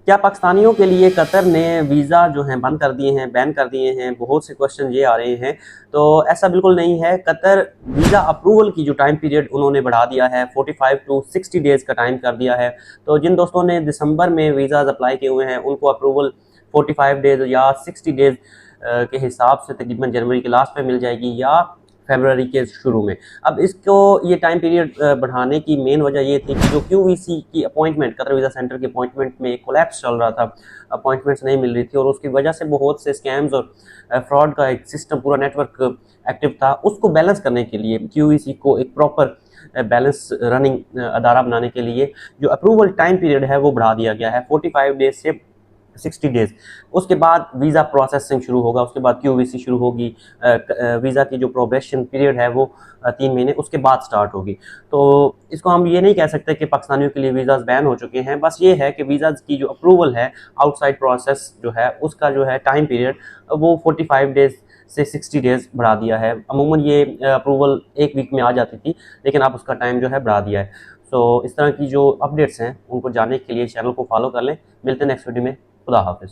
क्या पाकिस्तानियों के लिए कतर ने वीज़ा जो हैं बंद कर दिए हैं, बैन कर दिए हैं? बहुत से क्वेश्चन ये आ रहे हैं। तो ऐसा बिल्कुल नहीं है। कतर वीज़ा अप्रूवल की जो टाइम पीरियड उन्होंने बढ़ा दिया है, 45 टू 60 डेज़ का टाइम कर दिया है। तो जिन दोस्तों ने दिसंबर में वीज़ाज़ अप्लाई किए हुए हैं उनको अप्रूवल 45 डेज़ या 60 डेज़ के हिसाब से तकरीबन जनवरी के लास्ट में मिल जाएगी या फरवरी के शुरू में। अब इसको ये टाइम पीरियड बढ़ाने की मेन वजह ये थी कि जो क्यूवीसी की अपॉइंटमेंट, कतर वीज़ा सेंटर की अपॉइंटमेंट में एक कोलैप्स चल रहा था, अपॉइंटमेंट्स नहीं मिल रही थी और उसकी वजह से बहुत से स्कैम्स और फ्रॉड का एक सिस्टम, पूरा नेटवर्क एक्टिव था। उसको बैलेंस करने के लिए क्यूवीसी को एक प्रॉपर बैलेंस रनिंग अदारा बनाने के लिए जो अप्रूवल टाइम पीरियड है वो बढ़ा दिया गया है 45 डेज से 60 डेज। उसके बाद वीज़ा प्रोसेसिंग शुरू होगा, उसके बाद क्यूवीसी शुरू होगी। वीज़ा की जो प्रोबेशन पीरियड है वो 3 महीने उसके बाद स्टार्ट होगी। तो इसको हम ये नहीं कह सकते कि पाकिस्तानियों के लिए वीज़ाज़ बैन हो चुके हैं। बस ये है कि वीज़ाज़ की जो अप्रूवल है, आउटसाइड प्रोसेस जो है उसका जो है टाइम पीरियड वो 45 डेज से 60 डेज बढ़ा दिया है। अमूमन ये अप्रूवल 1 वीक में आ जाती थी, लेकिन अब उसका टाइम जो है बढ़ा दिया है। इस तरह की जो अपडेट्स हैं उनको जानने के लिए चैनल को फॉलो कर लें। मिलते हैं नेक्स्ट वीडियो में। खुदा हाफिज़।